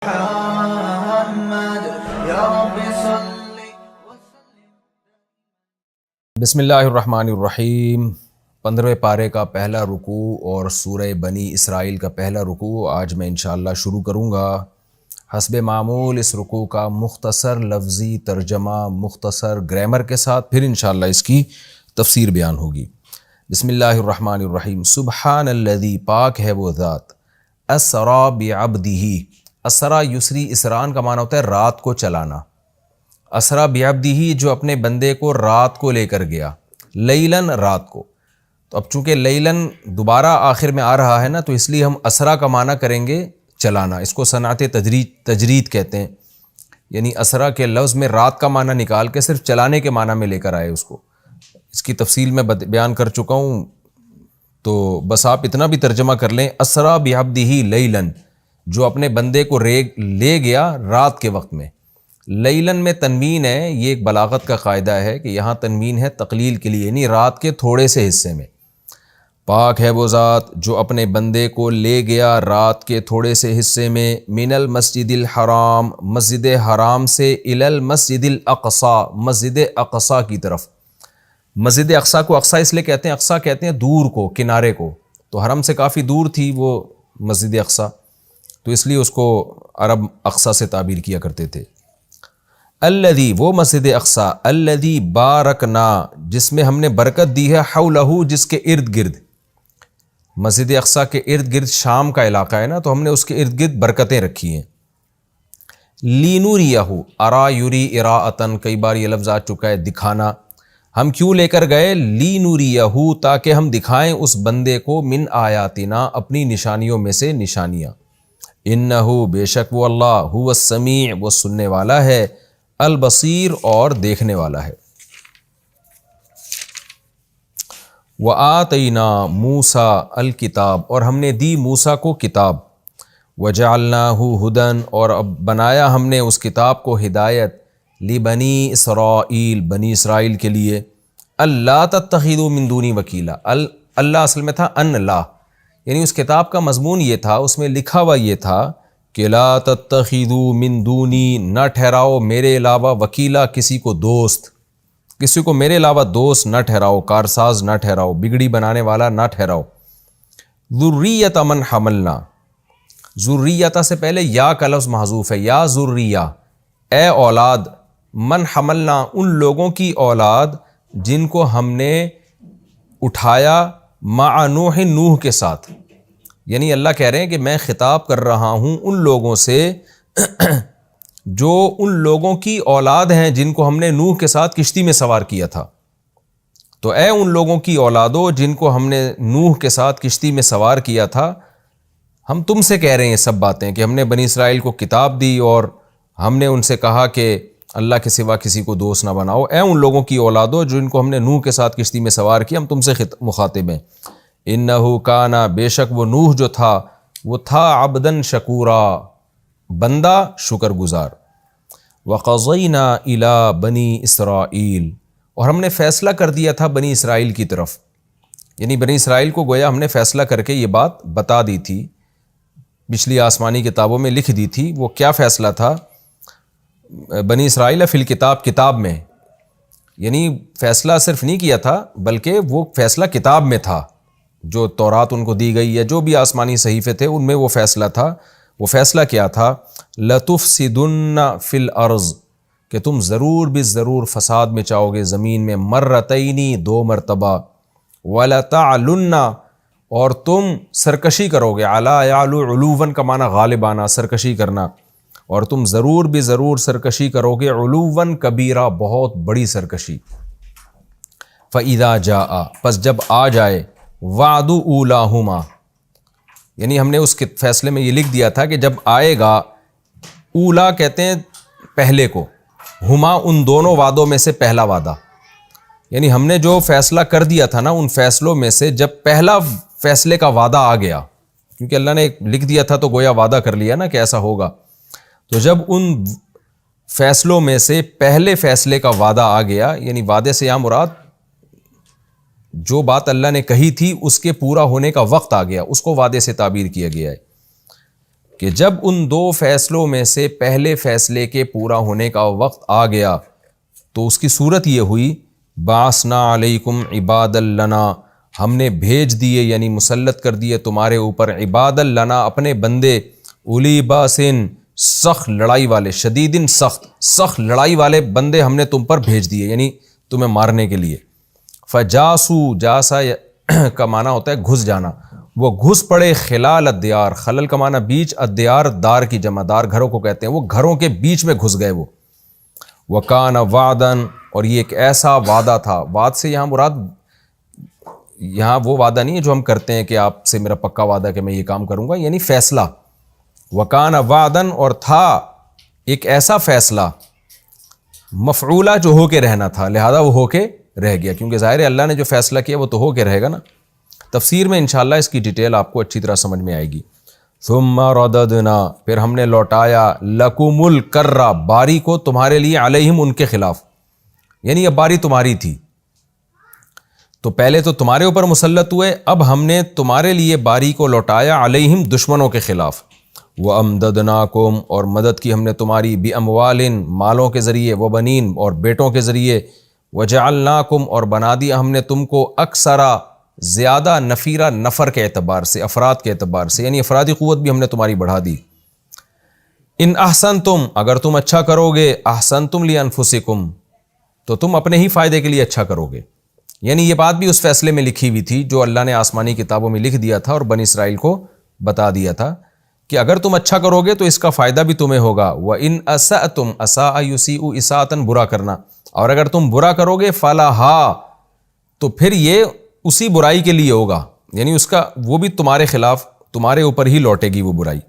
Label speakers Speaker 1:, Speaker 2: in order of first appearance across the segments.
Speaker 1: محمد یا رب صلی
Speaker 2: بسم اللہ الرحمن الرحیم۔ 15ویں پارے کا پہلا رکوع اور سورہ بنی اسرائیل کا پہلا رکوع آج میں انشاءاللہ شروع کروں گا۔ حسب معمول اس رکوع کا مختصر لفظی ترجمہ مختصر گرامر کے ساتھ، پھر انشاءاللہ اس کی تفسیر بیان ہوگی۔ بسم اللہ الرحمن الرحیم۔ سبحان الذی، پاک ہے وہ ذات، اسرا بعبدہ، اسرا یسری اسران کا معنی ہوتا ہے رات کو چلانا، اسرا بعبدہ جو اپنے بندے کو رات کو لے کر گیا، لیلاً رات کو۔ تو اب چونکہ لیلاً دوبارہ آخر میں آ رہا ہے نا، تو اس لیے ہم اسرا کا معنی کریں گے چلانا۔ اس کو صنعت تجرید کہتے ہیں، یعنی اسرا کے لفظ میں رات کا معنی نکال کے صرف چلانے کے معنی میں لے کر آئے اس کو۔ اس کی تفصیل میں بیان کر چکا ہوں، تو بس آپ اتنا بھی ترجمہ کر لیں، اسرا بعبدہ لیلاً، جو اپنے بندے کو لے گیا رات کے وقت میں۔ لیلاً میں تنوین ہے، یہ ایک بلاغت کا قاعدہ ہے کہ یہاں تنوین ہے تقلیل کے لیے، یعنی رات کے تھوڑے سے حصے میں۔ پاک ہے وہ ذات جو اپنے بندے کو لے گیا رات کے تھوڑے سے حصے میں، من المسجد الحرام، مسجد حرام سے، الی المسجد الاقصی، مسجد اقصی کی طرف۔ مسجد اقصی کو اقصی اس لیے کہتے ہیں، اقصی کہتے ہیں دور کو، کنارے کو، تو حرم سے کافی دور تھی وہ مسجد اقصی، تو اس لیے اس کو عرب اقصی سے تعبیر کیا کرتے تھے۔ الذی، وہ مسجد اقصی، الذی بارکنا، جس میں ہم نے برکت دی ہے، حولہ، جس کے ارد گرد۔ مسجد اقصی کے ارد گرد شام کا علاقہ ہے نا، تو ہم نے اس کے ارد گرد برکتیں رکھی ہیں۔ لینوریہ، ارا یری اراءۃ، کئی بار یہ لفظ آ چکا ہے، دکھانا۔ ہم کیوں لے کر گئے؟ لینوریہ، تاکہ ہم دکھائیں اس بندے کو، من آیاتنا، اپنی نشانیوں میں سے نشانیاں۔ انہ، بے شک وہ اللہ، هو السمیع، وہ سننے والا ہے، البصیر، اور دیکھنے والا ہے۔ وَآتَيْنَا مُوسَىٰ الکتاب، اور ہم نے دی موسیٰ کو کتاب۔ وَجَعَلْنَاهُ هُدًى، اور اب بنایا ہم نے اس کتاب کو ہدایت، لبنی اسرائیل، بنی اسرائیل کے لیے۔ اللہ تتخذوا من دونی وکیلا، اللہ اصل میں تھا ان لا، یعنی اس کتاب کا مضمون یہ تھا، اس میں لکھا ہوا یہ تھا کہ لا تتخذوا من دونی، نہ ٹھہراؤ میرے علاوہ وکیلا، کسی کو دوست، کسی کو میرے علاوہ دوست نہ ٹھہراؤ، کارساز نہ ٹھہراؤ، بگڑی بنانے والا نہ ٹھہراؤ۔ ذریۃ من حملنا، ذریۃ سے پہلے یا کا لفظ محذوف ہے، یا ذریہ، اے اولاد، من حملنا، ان لوگوں کی اولاد جن کو ہم نے اٹھایا، مع نوح، نوح کے ساتھ۔ یعنی اللہ کہہ رہے ہیں کہ میں خطاب کر رہا ہوں ان لوگوں سے جو ان لوگوں کی اولاد ہیں جن کو ہم نے نوح کے ساتھ کشتی میں سوار کیا تھا۔ تو اے ان لوگوں کی اولادوں جن کو ہم نے نوح کے ساتھ کشتی میں سوار کیا تھا، ہم تم سے کہہ رہے ہیں یہ سب باتیں کہ ہم نے بنی اسرائیل کو کتاب دی اور ہم نے ان سے کہا کہ اللہ کے سوا کسی کو دوست نہ بناؤ۔ اے ان لوگوں کی اولادوں جن کو ہم نے نوح کے ساتھ کشتی میں سوار کیا، ہم تم سے مخاطب ہیں۔ انہ کان، بے شک وہ نوح جو تھا، وہ تھا عبدن شکورا، بندہ شکر گزار۔ وقضینا الی بنی اسرائیل، اور ہم نے فیصلہ کر دیا تھا بنی اسرائیل کی طرف، یعنی بنی اسرائیل کو گویا ہم نے فیصلہ کر کے یہ بات بتا دی تھی، پچھلی آسمانی کتابوں میں لکھ دی تھی۔ وہ کیا فیصلہ تھا؟ بنی اسرائیل فی الکتاب، کتاب میں، یعنی فیصلہ صرف نہیں کیا تھا بلکہ وہ فیصلہ کتاب میں تھا، جو تورات ان کو دی گئی یا جو بھی آسمانی صحیفے تھے ان میں وہ فیصلہ تھا۔ وہ فیصلہ کیا تھا؟ لَتُفْسِدُنَّ فِي الْأَرْضِ، کہ تم ضرور ضرور فساد میں چاہو گے زمین میں، مرتینی، 2 مرتبہ، وَلَتَعْلُنَّ، اور تم سرکشی کرو گے، عَلَا يَعْلُو، عُلُوًّا کا معنی غالب آنا، سرکشی کرنا، اور تم ضرور سرکشی کرو گے، عُلُوًّا کبیرہ، بہت بڑی سرکشی۔ فَإِذَا جَاءَ، پس جب آ جائے، وعد اولاہما، یعنی ہم نے اس کے فیصلے میں یہ لکھ دیا تھا کہ جب آئے گا، اولا کہتے ہیں پہلے کو، ہما ان دونوں وعدوں میں سے پہلا وعدہ، یعنی ہم نے جو فیصلہ کر دیا تھا نا ان فیصلوں میں سے جب پہلا فیصلے کا وعدہ آ گیا، کیونکہ اللہ نے لکھ دیا تھا تو گویا وعدہ کر لیا نا کہ ایسا ہوگا، تو جب ان فیصلوں میں سے پہلے فیصلے کا وعدہ آ گیا، یعنی وعدے سے یہاں مراد جو بات اللہ نے کہی تھی اس کے پورا ہونے کا وقت آ گیا، اس کو وعدے سے تعبیر کیا گیا ہے۔ کہ جب ان دو فیصلوں میں سے پہلے فیصلے کے پورا ہونے کا وقت آ گیا تو اس کی صورت یہ ہوئی بعثنا علیکم عباد لنا، ہم نے بھیج دیے یعنی مسلط کر دیے تمہارے اوپر عباد لنا اپنے بندے، اولی باسن سخت لڑائی والے، شدیدن سخت لڑائی والے بندے ہم نے تم پر بھیج دیے یعنی تمہیں مارنے کے لیے۔ فجاسو، جاسا کا معنی ہوتا ہے گھس جانا، وہ گھس پڑے خلال الدیار، خلل کا معنی بیچ، الدیار دار کی جمع، دار گھروں کو کہتے ہیں، وہ گھروں کے بیچ میں گھس گئے وہ۔ وکان وعدن، اور یہ ایک ایسا وعدہ تھا، وعد سے یہاں مراد یہاں وہ وعدہ نہیں ہے جو ہم کرتے ہیں کہ آپ سے میرا پکا وعدہ کہ میں یہ کام کروں گا، یعنی فیصلہ۔ وکان وعدن، اور تھا ایک ایسا فیصلہ، مفعولہ جو ہو کے رہنا تھا، لہذا وہ ہو کے رہ گیا، کیونکہ ظاہر ہے اللہ نے جو فیصلہ کیا وہ تو ہو کے رہے گا نا۔ تفسیر میں انشاءاللہ اس کی ڈیٹیل آپ کو اچھی طرح سمجھ میں آئے گی۔ ثم رددنا، پھر ہم نے لوٹایا، لکم الکرہ، باری کو تمہارے لیے، علیہم ان کے خلاف، یعنی اب باری تمہاری تھی، تو پہلے تو تمہارے اوپر مسلط ہوئے، اب ہم نے تمہارے لیے باری کو لوٹایا، علیہم دشمنوں کے خلاف۔ وَأَمْدَدْنَاكُمْ، اور مدد کی ہم نے تمہاری، بِأَمْوَالٍ مالوں کے ذریعے، وَبَنِينَ اور بیٹوں کے ذریعے، وَجَعَلْنَاكُمْ اور بنا دیا ہم نے تم کو اکثرا، زیادہ، نفیرہ نفر کے اعتبار سے، افراد کے اعتبار سے، یعنی افرادی قوت بھی ہم نے تمہاری بڑھا دی۔ ان احسنتم، اگر تم اچھا کرو گے، احسنتم لانفسکم، تو تم اپنے ہی فائدے کے لیے اچھا کرو گے، یعنی یہ بات بھی اس فیصلے میں لکھی ہوئی تھی جو اللہ نے آسمانی کتابوں میں لکھ دیا تھا اور بنی اسرائیل کو بتا دیا تھا کہ اگر تم اچھا کرو گے تو اس کا فائدہ بھی تمہیں ہوگا۔ وَإِنْ أَسَأْتُمْ أَسَاءَ يُسِيءُ إِسَاءَةً، برا کرنا، اور اگر تم برا کرو گے فَلَهَا، تو پھر یہ اسی برائی کے لیے ہوگا، یعنی اس کا وہ بھی تمہارے خلاف، تمہارے اوپر ہی لوٹے گی وہ برائی،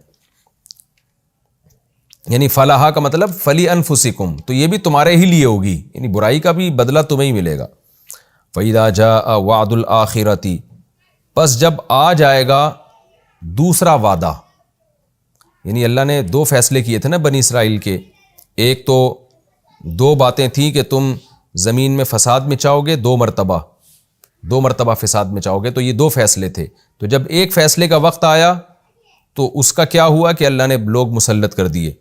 Speaker 2: یعنی فَلَهَا کا مطلب فَلِأَنفُسِكُمْ، تو یہ بھی تمہارے ہی لیے ہوگی، یعنی برائی کا بھی بدلہ تمہیں ہی ملے گا۔ فَإِذَا جَاءَ وَعْدُ الْآخِرَةِ، پس جب آ جائے گا دوسرا وعدہ، یعنی اللہ نے دو فیصلے کیے تھے نا بنی اسرائیل کے، ایک تو دو باتیں تھیں کہ تم زمین میں فساد مچاؤ گے، دو مرتبہ فساد مچاؤ گے، تو یہ دو فیصلے تھے، تو جب ایک فیصلے کا وقت آیا تو اس کا کیا ہوا کہ اللہ نے لوگ مسلط کر دیے،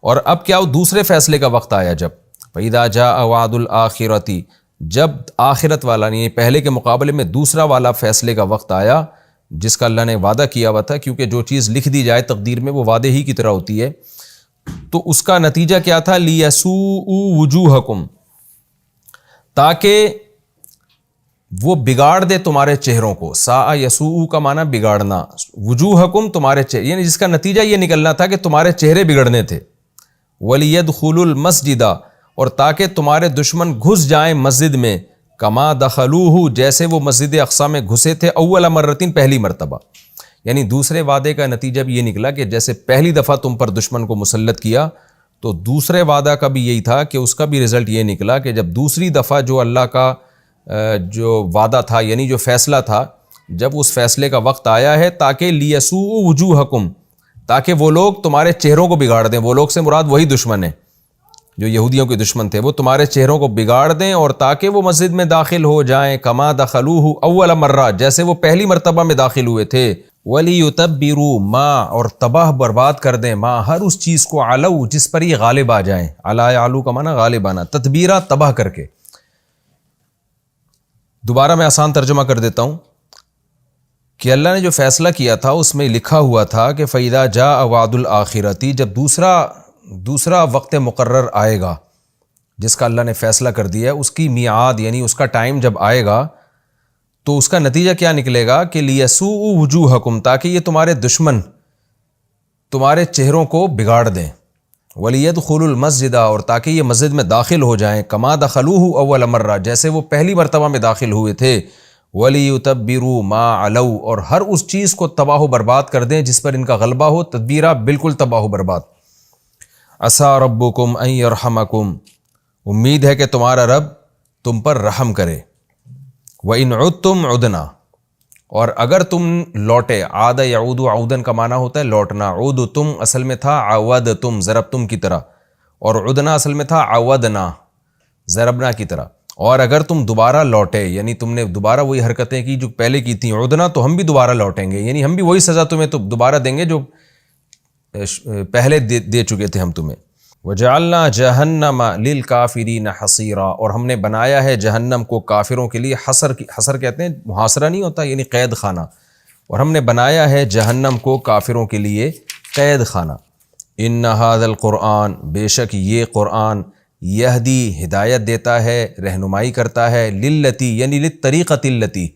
Speaker 2: اور اب کیا دوسرے فیصلے کا وقت آیا جب فَإِذَا جَاءَ وَعْدُ الْآخِرَةِ، جب آخرت والا نہیں پہلے کے مقابلے میں دوسرا والا فیصلے کا وقت آیا جس کا اللہ نے وعدہ کیا ہوا تھا، کیونکہ جو چیز لکھ دی جائے تقدیر میں وہ وعدے ہی کی طرح ہوتی ہے، تو اس کا نتیجہ کیا تھا؟ لِيَسُوءُ وُجُوهَكُمْ، تاکہ وہ بگاڑ دے تمہارے چہروں کو، ساء یسوء کا معنی بگاڑنا، وجوہکم تمہارے چہرے، یعنی جس کا نتیجہ یہ نکلنا تھا کہ تمہارے چہرے بگڑنے تھے، وَلِيَدْخُلُوا الْمَسْجِدَ، اور تاکہ تمہارے دشمن گھس جائیں مسجد میں، کما دخلوہ، جیسے وہ مسجد اقصی میں گھسے تھے، اول مرتين، پہلی مرتبہ، یعنی دوسرے وعدے کا نتیجہ بھی یہ نکلا کہ جیسے پہلی دفعہ تم پر دشمن کو مسلط کیا تو دوسرے وعدہ کا بھی یہی تھا کہ اس کا بھی رزلٹ یہ نکلا کہ جب دوسری دفعہ جو اللہ کا جو وعدہ تھا یعنی جو فیصلہ تھا، جب اس فیصلے کا وقت آیا ہے تاکہ لیسوء وجوہکم، تاکہ وہ لوگ تمہارے چہروں کو بگاڑ دیں، وہ لوگ سے مراد وہی دشمن ہیں جو یہودیوں کے دشمن تھے، وہ تمہارے چہروں کو بگاڑ دیں اور تاکہ وہ مسجد میں داخل ہو جائیں، کما دخلوہ اول مرہ، جیسے وہ پہلی مرتبہ میں داخل ہوئے تھے، وَلِيُتَبِّرُوا مَا، اور تباہ برباد کر دیں، ماں ہر اس چیز کو، علو جس پر یہ غالب آ جائیں، علا علو کا معنی غالب آنا، تدبیرہ تباہ کر کے۔ دوبارہ میں آسان ترجمہ کر دیتا ہوں کہ اللہ نے جو فیصلہ کیا تھا اس میں لکھا ہوا تھا کہ فَإِذَا جَاءَ وَعْدُ الْآخِرَةِ، جب دوسرا وقت مقرر آئے گا جس کا اللہ نے فیصلہ کر دیا ہے، اس کی میعاد یعنی اس کا ٹائم جب آئے گا تو اس کا نتیجہ کیا نکلے گا کہ لیسوء وجوہکم، تاکہ یہ تمہارے دشمن تمہارے چہروں کو بگاڑ دیں، وَلِيَدْخُلُوا الْمَسْجِدَ، اور تاکہ یہ مسجد میں داخل ہو جائیں، کما دخلوہ اول مرہ، جیسے وہ پہلی مرتبہ میں داخل ہوئے تھے، وَلِيُتَبِّرُوا مَا عَلَوْا، اور ہر اس چیز کو تباہ و برباد کر دیں جس پر ان کا غلبہ ہو، تدبیرہ بالکل تباہ و برباد۔ عَسَىٰ رَبُّكُمْ أَن يَرْحَمَكُمْ، امید ہے کہ تمہارا رب تم پر رحم کرے، وَإِنْ عُدْتُمْ عُدْنَا، اور اگر تم لوٹے، عاد یعود عودن کا معنی ہوتا ہے لوٹنا، عودتم اصل میں تھا عودتم ضربتم کی طرح، اور عدنا اصل میں تھا عودنا ضربنا کی طرح، اور اگر تم دوبارہ لوٹے یعنی تم نے دوبارہ وہی حرکتیں کی جو پہلے کی تھیں، عدنا، تو ہم بھی دوبارہ لوٹیں گے، یعنی ہم بھی وہی سزا تمہیں تو دوبارہ دیں گے جو پہلے دے چکے تھے ہم تمہیں۔ وجعلنا جہنم للکافرین حصیرا، اور ہم نے بنایا ہے جہنم کو کافروں کے لیے حصر کہتے ہیں محاصرہ نہیں ہوتا، یعنی قید خانہ، اور ہم نے بنایا ہے جہنم کو کافروں کے لیے قید خانہ۔ ان ھذا القرآن، بے شک یہ قرآن، یہدی ہدایت دیتا ہے، رہنمائی کرتا ہے، للتی یعنی للطریقۃ التی،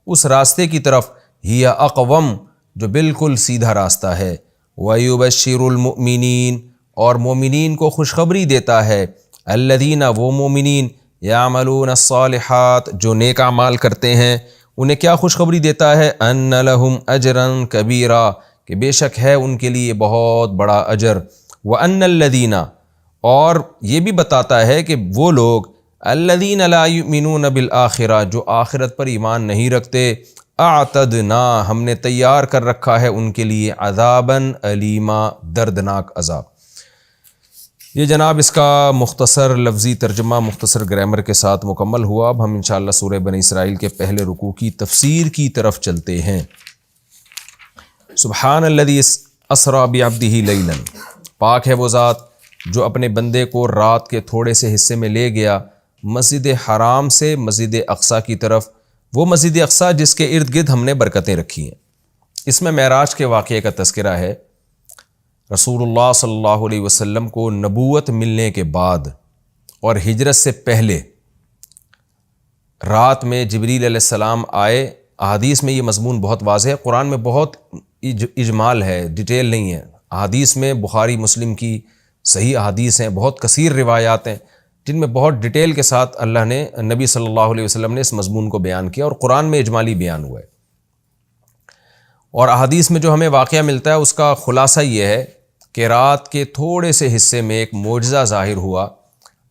Speaker 2: اس راستے کی طرف، ہی اقوم جو بالکل سیدھا راستہ ہے، ویبشر المؤمنین، اور مومنین کو خوشخبری دیتا ہے، الذین وہ مومنین، یعملون الصالحات جو نیک اعمال کرتے ہیں، انہیں کیا خوشخبری دیتا ہے، ان لہم اجرا کبیرا، کہ بے شک ہے ان کے لیے بہت بڑا اجر، وان الذین، اور یہ بھی بتاتا ہے کہ وہ لوگ، الذین لا یؤمنون بالآخرہ جو آخرت پر ایمان نہیں رکھتے، اعتدنا ہم نے تیار کر رکھا ہے ان کے لیے عذابا علیما دردناک عذاب۔ یہ جناب اس کا مختصر لفظی ترجمہ مختصر گرامر کے ساتھ مکمل ہوا۔ اب ہم انشاءاللہ سورہ بنی اسرائیل کے پہلے رکوع کی تفسیر کی طرف چلتے ہیں۔ سبحان الذی اسری بعبدہ لیلا، پاک ہے وہ ذات جو اپنے بندے کو رات کے تھوڑے سے حصے میں لے گیا مسجد حرام سے مسجد اقصیٰ کی طرف، وہ مسجد اقصیٰ جس کے ارد گرد ہم نے برکتیں رکھی ہیں۔ اس میں معراج کے واقعے کا تذکرہ ہے۔ رسول اللہ صلی اللہ علیہ وسلم کو نبوت ملنے کے بعد اور ہجرت سے پہلے رات میں جبریل علیہ السلام آئے۔ احادیث میں یہ مضمون بہت واضح ہے، قرآن میں بہت اجمال ہے، ڈیٹیل نہیں ہے۔ احادیث میں بخاری مسلم کی صحیح احادیث ہیں، بہت کثیر روایات ہیں جن میں بہت ڈیٹیل کے ساتھ اللہ نے، نبی صلی اللہ علیہ وسلم نے اس مضمون کو بیان کیا، اور قرآن میں اجمالی بیان ہوا ہے۔ اور احادیث میں جو ہمیں واقعہ ملتا ہے اس کا خلاصہ یہ ہے کہ رات کے تھوڑے سے حصے میں ایک معجزہ ظاہر ہوا۔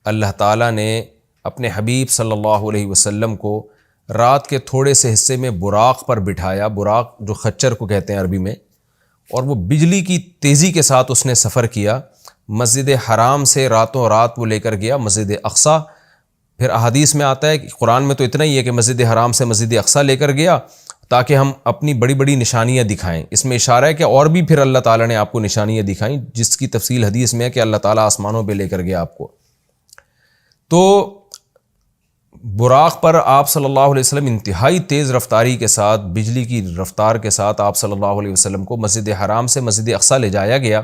Speaker 2: اللہ تعالیٰ نے اپنے حبیب صلی اللہ علیہ وسلم کو رات کے تھوڑے سے حصے میں براق پر بٹھایا، براق جو خچر کو کہتے ہیں عربی میں، اور وہ بجلی کی تیزی کے ساتھ اس نے سفر کیا۔ مسجد حرام سے راتوں رات وہ لے کر گیا مسجد اقصیٰ۔ پھر احادیث میں آتا ہے کہ قرآن میں تو اتنا ہی ہے کہ مسجد حرام سے مسجد اقصیٰ لے کر گیا تاکہ ہم اپنی بڑی بڑی نشانیاں دکھائیں۔ اس میں اشارہ ہے کہ اور بھی پھر اللہ تعالیٰ نے آپ کو نشانیاں دکھائیں، جس کی تفصیل حدیث میں ہے کہ اللہ تعالیٰ آسمانوں پہ لے کر گیا آپ کو۔ تو براق پر آپ صلی اللہ علیہ وسلم انتہائی تیز رفتاری کے ساتھ، بجلی کی رفتار کے ساتھ آپ صلی اللہ علیہ وسلم کو مسجد حرام سے مسجد اقصیٰ لے جایا گیا۔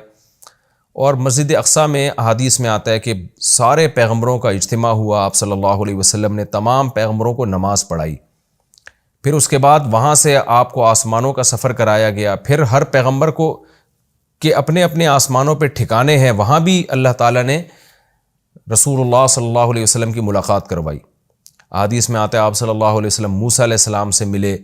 Speaker 2: اور مسجد اقصیٰ میں احادیث میں آتا ہے کہ سارے پیغمبروں کا اجتماع ہوا، آپ صلی اللہ علیہ وسلم نے تمام پیغمبروں کو نماز پڑھائی۔ پھر اس کے بعد وہاں سے آپ کو آسمانوں کا سفر کرایا گیا۔ پھر ہر پیغمبر کو کہ اپنے اپنے آسمانوں پہ ٹھکانے ہیں، وہاں بھی اللہ تعالیٰ نے رسول اللہ صلی اللہ علیہ وسلم کی ملاقات کروائی۔ احادیث میں آتا ہے آپ صلی اللہ علیہ وسلم موسیٰ علیہ السلام سے ملے،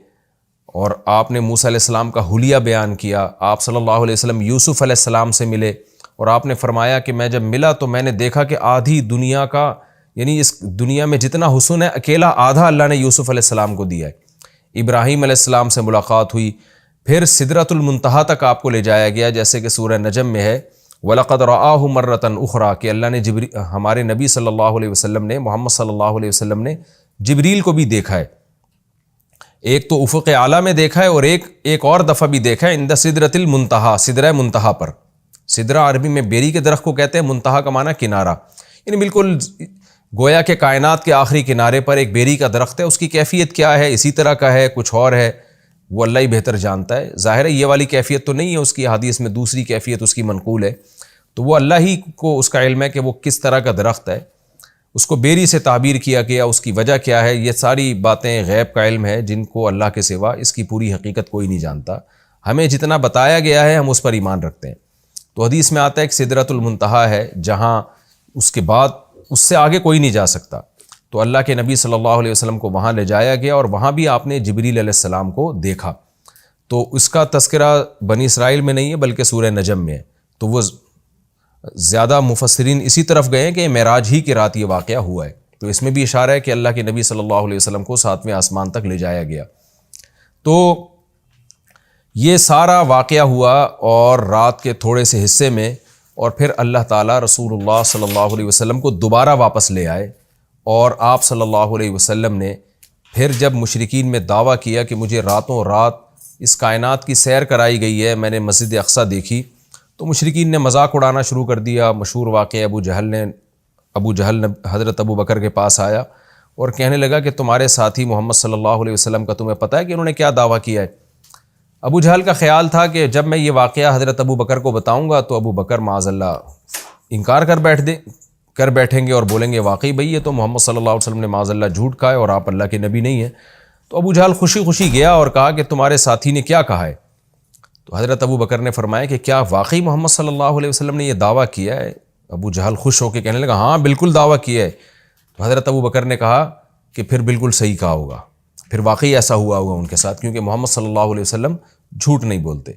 Speaker 2: اور آپ نے موسیٰ علیہ السلام کا حلیہ بیان کیا۔ آپ صلی اللہ علیہ وسلم یوسف علیہ السلام سے ملے، اور آپ نے فرمایا کہ میں جب ملا تو میں نے دیکھا کہ آدھی دنیا کا، یعنی اس دنیا میں جتنا حسن ہے اکیلا آدھا اللہ نے یوسف علیہ السلام کو دیا ہے۔ ابراہیم علیہ السلام سے ملاقات ہوئی، پھر سدرۃ المنتہا تک آپ کو لے جایا گیا، جیسے کہ سورہ نجم میں ہے وَلَقَدْ رَآهُ مَرَّةً أُخْرَىٰ کہ اللہ نے ہمارے نبی صلی اللہ علیہ وسلم نے، محمد صلی اللہ علیہ وسلم نے جبریل کو بھی دیکھا ہے۔ ایک تو افق اعلیٰ میں دیکھا ہے، اور ایک اور دفعہ بھی دیکھا ہے عند سدرۃ المنتہا، سدرہ منتہا پر۔ سدرہ عربی میں بیری کے درخت کو کہتے ہیں، منتہا کا معنی کنارہ، یعنی بالکل گویا کہ کائنات کے آخری کنارے پر ایک بیری کا درخت ہے۔ اس کی کیفیت کیا ہے، اسی طرح کا ہے، کچھ اور ہے، وہ اللہ ہی بہتر جانتا ہے۔ ظاہر ہے یہ والی کیفیت تو نہیں ہے اس کی، حدیث میں دوسری کیفیت اس کی منقول ہے، تو وہ اللہ ہی کو اس کا علم ہے کہ وہ کس طرح کا درخت ہے۔ اس کو بیری سے تعبیر کیا گیا، اس کی وجہ کیا ہے، یہ ساری باتیں غیب کا علم ہے جن کو اللہ کے سوا اس کی پوری حقیقت کوئی نہیں جانتا۔ ہمیں جتنا بتایا گیا ہے ہم اس پر ایمان رکھتے ہیں۔ تو حدیث میں آتا ہے کہ سدرۃ المنتہا ہے جہاں اس کے بعد اس سے آگے کوئی نہیں جا سکتا۔ تو اللہ کے نبی صلی اللہ علیہ وسلم کو وہاں لے جایا گیا، اور وہاں بھی آپ نے جبریل علیہ السلام کو دیکھا۔ تو اس کا تذکرہ بنی اسرائیل میں نہیں ہے بلکہ سورہ نجم میں ہے۔ تو وہ زیادہ مفسرین اسی طرف گئے ہیں کہ معراج ہی کی رات یہ واقعہ ہوا ہے۔ تو اس میں بھی اشارہ ہے کہ اللہ کے نبی صلی اللہ علیہ وسلم کو 7ویں آسمان تک لے جایا گیا۔ تو یہ سارا واقعہ ہوا اور رات کے تھوڑے سے حصے میں، اور پھر اللہ تعالیٰ رسول اللہ صلی اللہ علیہ وسلم کو دوبارہ واپس لے آئے، اور آپ صلی اللہ علیہ وسلم نے پھر جب مشرکین میں دعویٰ کیا کہ مجھے راتوں رات اس کائنات کی سیر کرائی گئی ہے، میں نے مسجد اقصیٰ دیکھی، تو مشرکین نے مذاق اڑانا شروع کر دیا. مشہور واقعہ ابو جہل نے حضرت ابو بکر کے پاس آیا اور کہنے لگا کہ تمہارے ساتھی محمد صلی اللہ علیہ وسلم کا تمہیں پتہ ہے کہ انہوں نے کیا دعویٰ کیا ہے؟ ابو جہل کا خیال تھا کہ جب میں یہ واقعہ حضرت ابو بکر کو بتاؤں گا تو ابو بکر معاذ اللہ انکار کر بیٹھیں گے اور بولیں گے واقعی بھئی یہ تو محمد صلی اللہ علیہ وسلم نے معاذ اللہ جھوٹ کہا ہے اور آپ اللہ کے نبی نہیں ہیں. تو ابو جہل خوشی خوشی گیا اور کہا کہ تمہارے ساتھی نے کیا کہا ہے؟ تو حضرت ابو بکر نے فرمایا کہ کیا واقعی محمد صلی اللہ علیہ وسلم نے یہ دعویٰ کیا ہے؟ ابو جہل خوش ہو کے کہنے لگا ہاں بالکل دعویٰ کیا ہے. تو حضرت ابو بکر نے کہا کہ پھر بالکل صحیح کہا ہوگا، پھر واقعی ایسا ہوا ہوگا ان کے ساتھ، کیونکہ محمد صلی اللہ علیہ وسلم جھوٹ نہیں بولتے.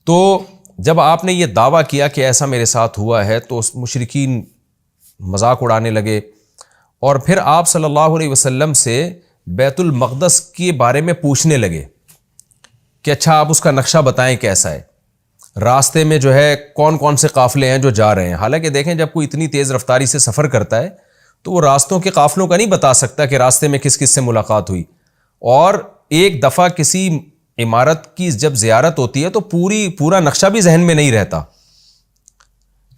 Speaker 2: تو جب آپ نے یہ دعویٰ کیا کہ ایسا میرے ساتھ ہوا ہے تو مشرکین مذاق اڑانے لگے اور پھر آپ صلی اللہ علیہ وسلم سے بیت المقدس کے بارے میں پوچھنے لگے کہ اچھا آپ اس کا نقشہ بتائیں کیسا ہے، راستے میں جو ہے کون کون سے قافلے ہیں جو جا رہے ہیں. حالانکہ دیکھیں جب کوئی اتنی تیز رفتاری سے سفر کرتا ہے تو وہ راستوں کے قافلوں کا نہیں بتا سکتا کہ راستے میں کس کس سے ملاقات ہوئی. اور ایک دفعہ کسی عمارت کی جب زیارت ہوتی ہے تو پورا نقشہ بھی ذہن میں نہیں رہتا.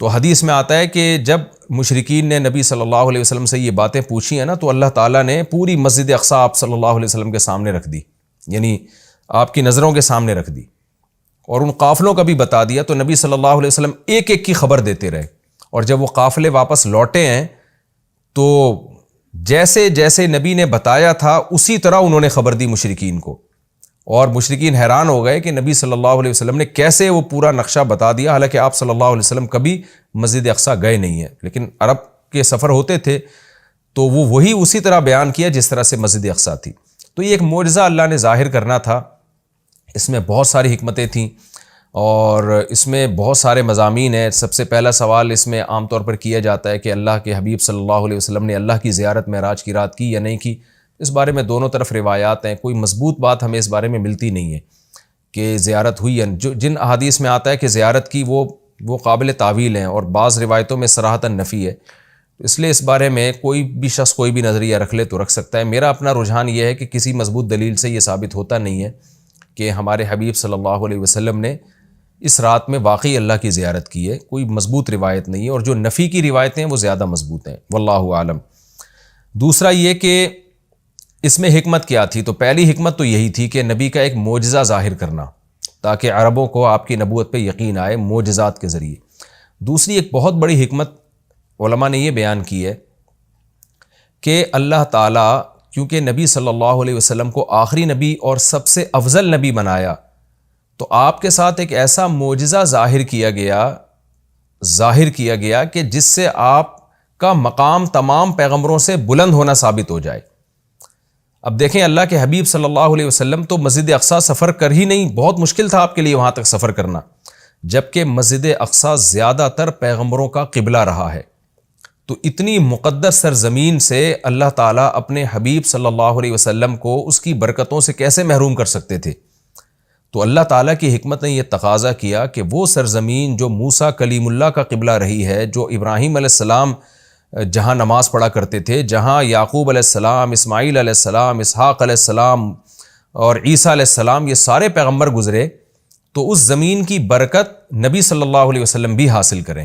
Speaker 2: تو حدیث میں آتا ہے کہ جب مشرکین نے نبی صلی اللہ علیہ وسلم سے یہ باتیں پوچھی ہیں نا تو اللہ تعالیٰ نے پوری مسجد اقصیٰ آپ صلی اللہ علیہ وسلم کے سامنے رکھ دی، یعنی آپ کی نظروں کے سامنے رکھ دی اور ان قافلوں کا بھی بتا دیا. تو نبی صلی اللہ علیہ وسلم ایک ایک کی خبر دیتے رہے اور جب وہ قافلے واپس لوٹے ہیں تو جیسے جیسے نبی نے بتایا تھا اسی طرح انہوں نے خبر دی مشرکین کو. اور مشرکین حیران ہو گئے کہ نبی صلی اللہ علیہ وسلم نے کیسے وہ پورا نقشہ بتا دیا، حالانکہ آپ صلی اللہ علیہ وسلم کبھی مسجد اقصیٰ گئے نہیں ہیں، لیکن عرب کے سفر ہوتے تھے تو وہ وہی اسی طرح بیان کیا جس طرح سے مسجد اقصیٰ تھی. تو یہ ایک معجزہ اللہ نے ظاہر کرنا تھا. اس میں بہت ساری حکمتیں تھیں اور اس میں بہت سارے مضامین ہیں. سب سے پہلا سوال اس میں عام طور پر کیا جاتا ہے کہ اللہ کے حبیب صلی اللہ علیہ وسلم نے اللہ کی زیارت معراج کی رات کی یا نہیں کی. اس بارے میں دونوں طرف روایات ہیں، کوئی مضبوط بات ہمیں اس بارے میں ملتی نہیں ہے کہ زیارت ہوئی یا جن احادیث میں آتا ہے کہ زیارت کی وہ قابل تعویل ہیں اور بعض روایتوں میں صراحتاً نفی ہے. اس لیے اس بارے میں کوئی بھی شخص کوئی بھی نظریہ رکھ لے تو رکھ سکتا ہے. میرا اپنا رجحان یہ ہے کہ کسی مضبوط دلیل سے یہ ثابت ہوتا نہیں ہے کہ ہمارے حبیب صلی اللہ علیہ وسلم نے اس رات میں واقعی اللہ کی زیارت کی ہے. کوئی مضبوط روایت نہیں ہے اور جو نفی کی روایتیں ہیں وہ زیادہ مضبوط ہیں، واللہ عالم. دوسرا یہ کہ اس میں حکمت کیا تھی؟ تو پہلی حکمت تو یہی تھی کہ نبی کا ایک معجزہ ظاہر کرنا تاکہ عربوں کو آپ کی نبوت پہ یقین آئے معجزات کے ذریعے. دوسری ایک بہت بڑی حکمت علماء نے یہ بیان کی ہے کہ اللہ تعالیٰ کیونکہ نبی صلی اللہ علیہ وسلم کو آخری نبی اور سب سے افضل نبی بنایا تو آپ کے ساتھ ایک ایسا معجزہ ظاہر کیا گیا کہ جس سے آپ کا مقام تمام پیغمبروں سے بلند ہونا ثابت ہو جائے. اب دیکھیں اللہ کے حبیب صلی اللہ علیہ وسلم تو مسجد اقصیٰ سفر کر ہی نہیں، بہت مشکل تھا آپ کے لیے وہاں تک سفر کرنا، جبکہ مسجد اقصیٰ زیادہ تر پیغمبروں کا قبلہ رہا ہے. تو اتنی مقدس سرزمین سے اللہ تعالیٰ اپنے حبیب صلی اللہ علیہ وسلم کو اس کی برکتوں سے کیسے محروم کر سکتے تھے؟ تو اللہ تعالیٰ کی حکمت نے یہ تقاضا کیا کہ وہ سرزمین جو موسیٰ کلیم اللہ کا قبلہ رہی ہے، جو ابراہیم علیہ السلام جہاں نماز پڑھا کرتے تھے، جہاں یعقوب علیہ السلام، اسماعیل علیہ السلام، اسحاق علیہ السلام اور عیسیٰ علیہ السلام یہ سارے پیغمبر گزرے، تو اس زمین کی برکت نبی صلی اللہ علیہ وسلم بھی حاصل کریں.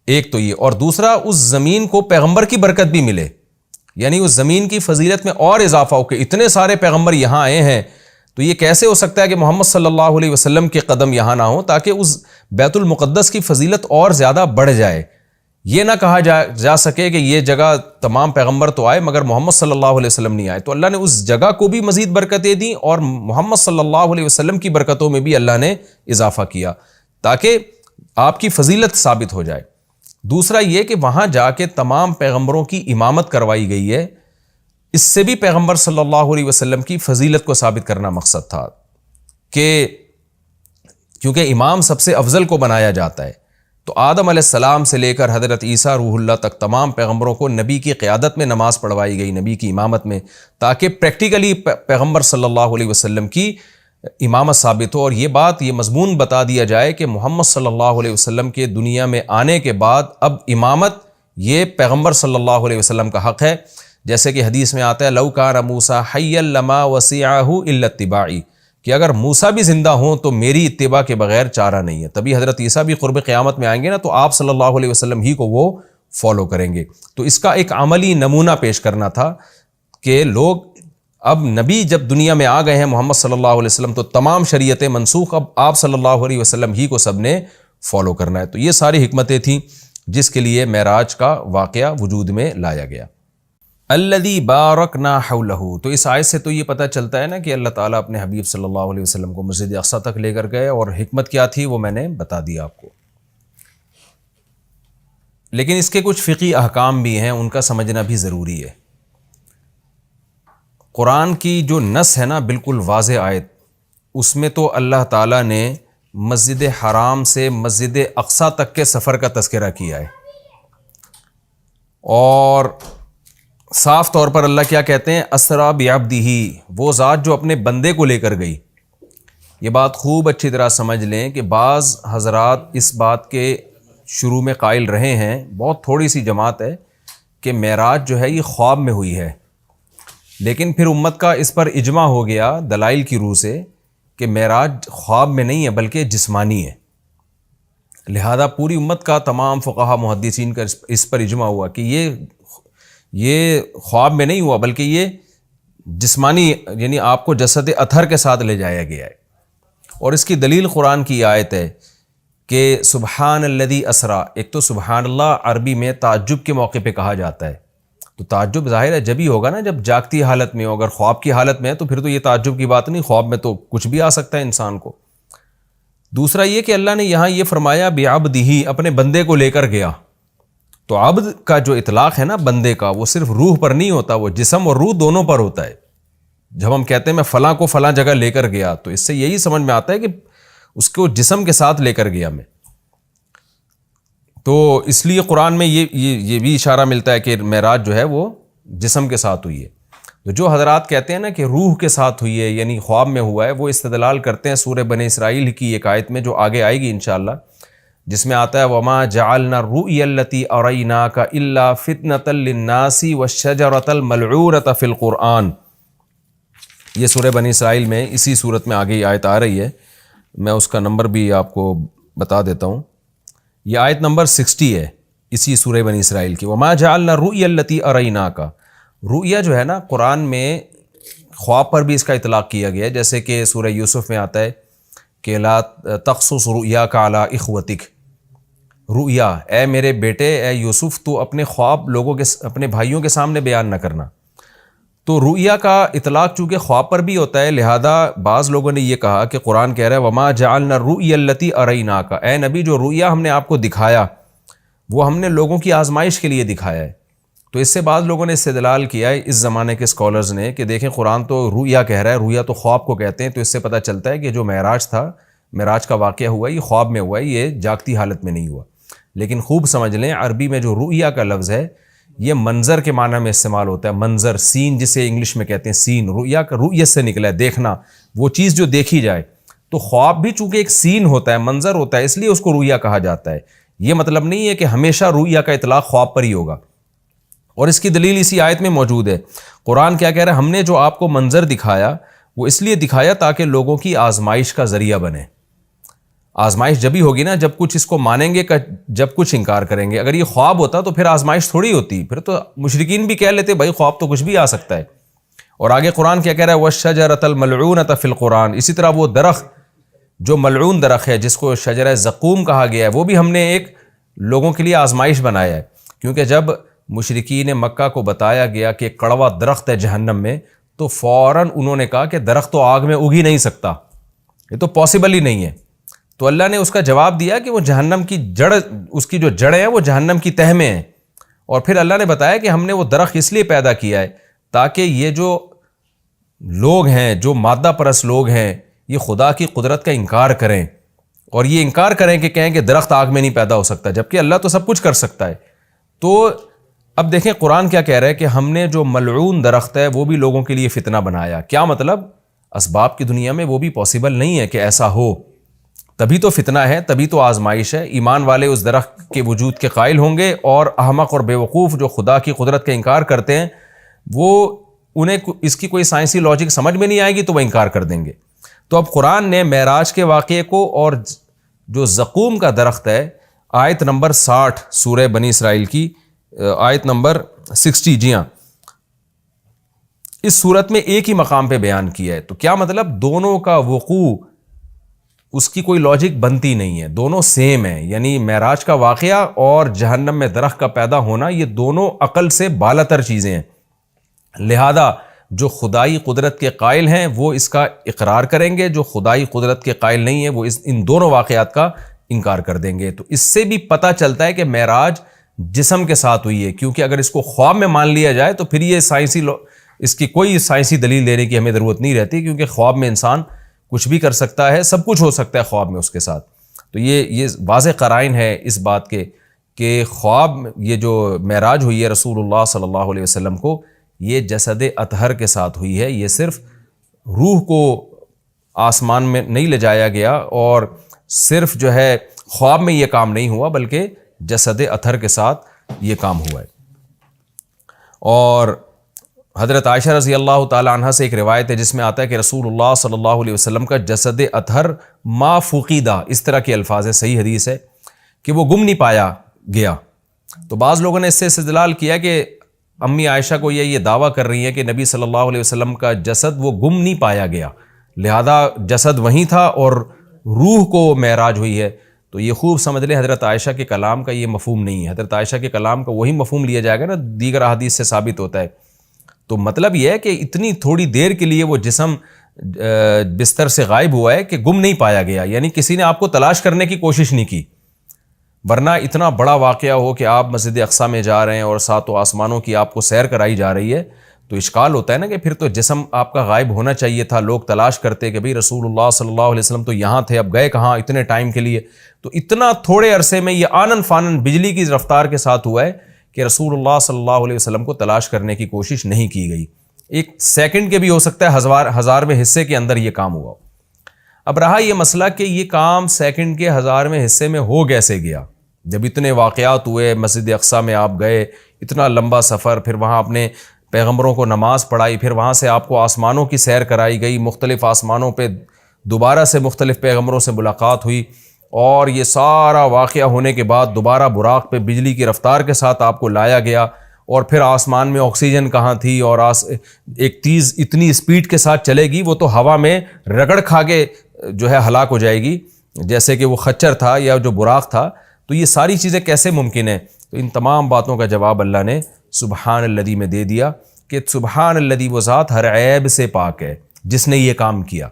Speaker 2: ایک تو یہ، اور دوسرا اس زمین کو پیغمبر کی برکت بھی ملے، یعنی اس زمین کی فضیلت میں اور اضافہ ہو کہ اتنے سارے پیغمبر یہاں آئے ہیں تو یہ کیسے ہو سکتا ہے کہ محمد صلی اللہ علیہ وسلم کے قدم یہاں نہ ہوں، تاکہ اس بیت المقدس کی فضیلت اور زیادہ بڑھ جائے. یہ نہ کہا جا سکے کہ یہ جگہ تمام پیغمبر تو آئے مگر محمد صلی اللہ علیہ وسلم نہیں آئے. تو اللہ نے اس جگہ کو بھی مزید برکتیں دیں اور محمد صلی اللہ علیہ وسلم کی برکتوں میں بھی اللہ نے اضافہ کیا تاکہ آپ کی فضیلت ثابت ہو جائے. دوسرا یہ کہ وہاں جا کے تمام پیغمبروں کی امامت کروائی گئی ہے، اس سے بھی پیغمبر صلی اللہ علیہ وسلم کی فضیلت کو ثابت کرنا مقصد تھا کہ کیونکہ امام سب سے افضل کو بنایا جاتا ہے. تو آدم علیہ السلام سے لے کر حضرت عیسیٰ روح اللہ تک تمام پیغمبروں کو نبی کی قیادت میں نماز پڑھوائی گئی، نبی کی امامت میں، تاکہ پریکٹیکلی پیغمبر صلی اللہ علیہ وسلم کی امامت ثابت ہو. اور یہ مضمون بتا دیا جائے کہ محمد صلی اللہ علیہ وسلم کے دنیا میں آنے کے بعد اب امامت یہ پیغمبر صلی اللہ علیہ وسلم کا حق ہے. جیسے کہ حدیث میں آتا ہے لو کان موسیٰ حیا لما وسعہ الا اتباعی، کہ اگر موسیٰ بھی زندہ ہوں تو میری اتباع کے بغیر چارہ نہیں ہے. تبھی حضرت عیسیٰ بھی قرب قیامت میں آئیں گے نا تو آپ صلی اللہ علیہ وسلم ہی کو وہ فالو کریں گے. تو اس کا ایک عملی نمونہ پیش کرنا تھا کہ لوگ اب نبی جب دنیا میں آ گئے ہیں محمد صلی اللہ علیہ وسلم تو تمام شریعتیں منسوخ، اب آپ صلی اللہ علیہ وسلم ہی کو سب نے فالو کرنا ہے. تو یہ ساری حکمتیں تھیں جس کے لیے معراج کا واقعہ وجود میں لایا گیا. الذی بارکنا حولہ، تو اس آیت سے تو یہ پتہ چلتا ہے نا کہ اللہ تعالیٰ اپنے حبیب صلی اللہ علیہ وسلم کو مسجد اقصیٰ تک لے کر گئے، اور حکمت کیا تھی وہ میں نے بتا دیا آپ کو. لیکن اس کے کچھ فقہی احکام بھی ہیں، ان کا سمجھنا بھی ضروری ہے. قرآن کی جو نص ہے نا بالکل واضح آیت، اس میں تو اللہ تعالیٰ نے مسجد حرام سے مسجد اقصیٰ تک کے سفر کا تذکرہ کیا ہے، اور صاف طور پر اللہ کیا کہتے ہیں، اسریٰ بعبدہ، وہ ذات جو اپنے بندے کو لے کر گئی. یہ بات خوب اچھی طرح سمجھ لیں کہ بعض حضرات اس بات کے شروع میں قائل رہے ہیں، بہت تھوڑی سی جماعت ہے، کہ معراج جو ہے یہ خواب میں ہوئی ہے. لیکن پھر امت کا اس پر اجماع ہو گیا دلائل کی روح سے کہ معراج خواب میں نہیں ہے بلکہ جسمانی ہے. لہذا پوری امت کا تمام فقہا محدثین کا اس پر اجماع ہوا کہ یہ خواب میں نہیں ہوا بلکہ یہ جسمانی، یعنی آپ کو جسد اطہر کے ساتھ لے جایا گیا ہے. اور اس کی دلیل قرآن کی آیت ہے کہ سبحان الذی اسریٰ. ایک تو سبحان اللہ عربی میں تعجب کے موقع پہ کہا جاتا ہے، تو تعجب ظاہر ہے جب ہی ہوگا نا جب جاگتی حالت میں ہو. اگر خواب کی حالت میں ہے تو پھر تو یہ تعجب کی بات نہیں، خواب میں تو کچھ بھی آ سکتا ہے انسان کو. دوسرا یہ کہ اللہ نے یہاں یہ فرمایا بعبدہ، اپنے بندے کو لے کر گیا. تو عبد کا جو اطلاق ہے نا بندے کا، وہ صرف روح پر نہیں ہوتا، وہ جسم اور روح دونوں پر ہوتا ہے. جب ہم کہتے ہیں میں فلاں کو فلاں جگہ لے کر گیا، تو اس سے یہی سمجھ میں آتا ہے کہ اس کو جسم کے ساتھ لے کر گیا میں. تو اس لیے قرآن میں یہ بھی اشارہ ملتا ہے کہ معراج جو ہے وہ جسم کے ساتھ ہوئی ہے. تو جو حضرات کہتے ہیں نا کہ روح کے ساتھ ہوئی ہے یعنی خواب میں ہوا ہے، وہ استدلال کرتے ہیں سورہ بنی اسرائیل کی ایک آیت میں جو آگے آئے گی انشاءاللہ، جس میں آتا ہے وَمَا جَعَلْنَا الرُّؤْيَا الَّتِي أَرَيْنَاكَ إِلَّا فِتْنَةً لِلنَّاسِ وَالشَّجَرَةَ الْمَلْعُونَةَ فِي الْقُرْآنِ. یہ سورہ بنی اسرائیل میں اسی صورت میں آگے آیت آ رہی ہے، میں اس کا نمبر بھی آپ کو بتا دیتا ہوں. یہ آیت نمبر 60 ہے اسی سورہ بنی اسرائیل کی. وَمَا جَعَلْنَا الرُّؤْيَا الَّتِي أَرَيْنَاكَ. رؤیا جو ہے نا قرآن میں خواب پر بھی اس کا اطلاق کیا گیا ہے، جیسے کہ سورہ یوسف میں آتا ہے کہ لا تقصص رؤیاک علی اخوتک. رؤیا، اے میرے بیٹے اے یوسف تو اپنے خواب لوگوں کے اپنے بھائیوں کے سامنے بیان نہ کرنا. تو رؤیا کا اطلاق چونکہ خواب پر بھی ہوتا ہے، لہذا بعض لوگوں نے یہ کہا کہ قرآن کہہ رہا ہے وما جعلنا الرؤیا التي اریناک، اے نبی جو رؤیا ہم نے آپ کو دکھایا وہ ہم نے لوگوں کی آزمائش کے لیے دکھایا ہے. تو اس سے بعض لوگوں نے استدلال کیا ہے اس زمانے کے اسکالرز نے کہ دیکھیں قرآن تو رؤیا کہہ رہا ہے، رؤیا تو خواب کو کہتے ہیں، تو اس سے پتہ چلتا ہے کہ جو معراج تھا، معراج کا واقعہ ہوا ہے یہ خواب میں ہوا ہے، یہ جاگتی حالت میں نہیں ہوا. لیکن خوب سمجھ لیں عربی میں جو رؤیا کا لفظ ہے یہ منظر کے معنی میں استعمال ہوتا ہے. منظر، سین جسے انگلش میں کہتے ہیں سین، رؤیا کا رؤیت سے نکلا ہے دیکھنا، وہ چیز جو دیکھی جائے. تو خواب بھی چونکہ ایک سین ہوتا ہے، منظر ہوتا ہے، اس لیے اس کو رؤیا کہا جاتا ہے. یہ مطلب نہیں ہے کہ ہمیشہ رؤیا کا اطلاق خواب پر ہی ہوگا. اور اس کی دلیل اسی آیت میں موجود ہے. قرآن کیا کہہ رہا ہے، ہم نے جو آپ کو منظر دکھایا وہ اس لیے دکھایا تاکہ لوگوں کی آزمائش کا ذریعہ بنے. آزمائش جب ہی ہوگی نا جب کچھ اس کو مانیں گے، جب کچھ انکار کریں گے. اگر یہ خواب ہوتا تو پھر آزمائش تھوڑی ہوتی، پھر تو مشرکین بھی کہہ لیتے بھائی خواب تو کچھ بھی آ سکتا ہے. اور آگے قرآن کیا کہہ رہا ہے وَالشَّجَرَةَ الْمَلْعُونَةَ فِي الْقُرْآنِ. اسی طرح وہ درخت جو ملعون درخت ہے جس کو شجرہ زقوم کہا گیا ہے، وہ بھی ہم نے ایک لوگوں کے لیے آزمائش بنایا ہے. کیونکہ جب مشرکین مکہ کو بتایا گیا کہ کڑوا درخت ہے جہنم میں، تو فوراً انہوں نے کہا کہ درخت تو آگ میں اگ ہی نہیں سکتا، یہ تو پاسبل ہی نہیں ہے. تو اللہ نے اس کا جواب دیا کہ وہ جہنم کی جڑ، اس کی جو جڑیں ہیں وہ جہنم کی تہ میں ہیں. اور پھر اللہ نے بتایا کہ ہم نے وہ درخت اس لیے پیدا کیا ہے تاکہ یہ جو لوگ ہیں، جو مادہ پرست لوگ ہیں، یہ خدا کی قدرت کا انکار کریں، اور یہ انکار کریں کہ کہیں کہ درخت آگ میں نہیں پیدا ہو سکتا، جبکہ اللہ تو سب کچھ کر سکتا ہے. تو اب دیکھیں قرآن کیا کہہ رہا ہے کہ ہم نے جو ملعون درخت ہے وہ بھی لوگوں کے لیے فتنہ بنایا. کیا مطلب؟ اسباب کی دنیا میں وہ بھی پاسبل نہیں ہے کہ ایسا ہو، تبھی تو فتنہ ہے، تبھی تو آزمائش ہے. ایمان والے اس درخت کے وجود کے قائل ہوں گے، اور احمق اور بیوقوف جو خدا کی قدرت کا انکار کرتے ہیں وہ انہیں اس کی کوئی سائنسی لاجک سمجھ میں نہیں آئے گی تو وہ انکار کر دیں گے. تو اب قرآن نے معراج کے واقعے کو اور جو زقوم کا درخت ہے آیت نمبر 60 سورہ بنی اسرائیل کی آیت نمبر 60 جی ہاں اس صورت میں ایک ہی مقام پہ بیان کیا ہے. تو کیا مطلب دونوں کا وقوع اس کی کوئی لاجک بنتی نہیں ہے, دونوں سیم ہیں. یعنی معراج کا واقعہ اور جہنم میں درخت کا پیدا ہونا یہ دونوں عقل سے بالاتر چیزیں ہیں. لہذا جو خدائی قدرت کے قائل ہیں وہ اس کا اقرار کریں گے, جو خدائی قدرت کے قائل نہیں ہیں وہ ان دونوں واقعات کا انکار کر دیں گے. تو اس سے بھی پتہ چلتا ہے کہ معراج جسم کے ساتھ ہوئی ہے, کیونکہ اگر اس کو خواب میں مان لیا جائے تو پھر یہ اس کی کوئی سائنسی دلیل دینے کی ہمیں ضرورت نہیں رہتی, کیونکہ خواب میں انسان کچھ بھی کر سکتا ہے, سب کچھ ہو سکتا ہے خواب میں اس کے ساتھ. تو یہ واضح قرائن ہے اس بات کے کہ خواب یہ جو معراج ہوئی ہے رسول اللہ صلی اللہ علیہ وسلم کو یہ جسد اطہر کے ساتھ ہوئی ہے. یہ صرف روح کو آسمان میں نہیں لے جایا گیا اور صرف جو ہے خواب میں یہ کام نہیں ہوا, بلکہ جسد اطہر کے ساتھ یہ کام ہوا ہے. اور حضرت عائشہ رضی اللہ تعالی عنہ سے ایک روایت ہے جس میں آتا ہے کہ رسول اللہ صلی اللہ علیہ وسلم کا جسد اطہر ما فقیدہ, اس طرح کے الفاظ ہیں, صحیح حدیث ہے کہ وہ گم نہیں پایا گیا. تو بعض لوگوں نے اس سے استدلال کیا کہ امی عائشہ کو یہ دعویٰ کر رہی ہیں کہ نبی صلی اللہ علیہ وسلم کا جسد وہ گم نہیں پایا گیا, لہذا جسد وہیں تھا اور روح کو معراج ہوئی ہے. تو یہ خوب سمجھ لیں حضرت عائشہ کے کلام کا یہ مفہوم نہیں ہے. حضرت عائشہ کے کلام کا وہی مفہوم لیا جائے گا نا دیگر احادیث سے ثابت ہوتا ہے. تو مطلب یہ ہے کہ اتنی تھوڑی دیر کے لیے وہ جسم بستر سے غائب ہوا ہے کہ گم نہیں پایا گیا, یعنی کسی نے آپ کو تلاش کرنے کی کوشش نہیں کی. ورنہ اتنا بڑا واقعہ ہو کہ آپ مسجد اقصیٰ میں جا رہے ہیں اور ساتوں آسمانوں کی آپ کو سیر کرائی جا رہی ہے, تو اشکال ہوتا ہے نا کہ پھر تو جسم آپ کا غائب ہونا چاہیے تھا. لوگ تلاش کرتے کہ بھئی رسول اللہ صلی اللہ علیہ وسلم تو یہاں تھے, اب گئے کہاں اتنے ٹائم کے لیے. تو اتنا تھوڑے عرصے میں یہ آنن فانن بجلی کی رفتار کے ساتھ ہوا ہے کہ رسول اللہ صلی اللہ علیہ وسلم کو تلاش کرنے کی کوشش نہیں کی گئی. ایک سیکنڈ کے بھی ہو سکتا ہے, ہزارویں حصے کے اندر یہ کام ہوا. اب رہا یہ مسئلہ کہ یہ کام سیکنڈ کے ہزارویں حصے میں ہو کیسے گیا. جب اتنے واقعات ہوئے, مسجد اقصیٰ میں آپ گئے, اتنا لمبا سفر, پھر وہاں اپنے پیغمبروں کو نماز پڑھائی, پھر وہاں سے آپ کو آسمانوں کی سیر کرائی گئی, مختلف آسمانوں پہ دوبارہ سے مختلف پیغمبروں سے ملاقات ہوئی, اور یہ سارا واقعہ ہونے کے بعد دوبارہ براق پہ بجلی کی رفتار کے ساتھ آپ کو لایا گیا, اور پھر آسمان میں آکسیجن کہاں تھی, اور ایک تیز اتنی اسپیڈ کے ساتھ چلے گی وہ تو ہوا میں رگڑ کھا کے جو ہے ہلاک ہو جائے گی جیسے کہ وہ خچر تھا یا جو براق تھا. تو یہ ساری چیزیں کیسے ممکن ہیں؟ تو ان تمام باتوں کا جواب اللہ نے سبحان الذی میں دے دیا کہ سبحان الذی وہ ذات ہر عیب سے پاک ہے جس نے یہ کام کیا.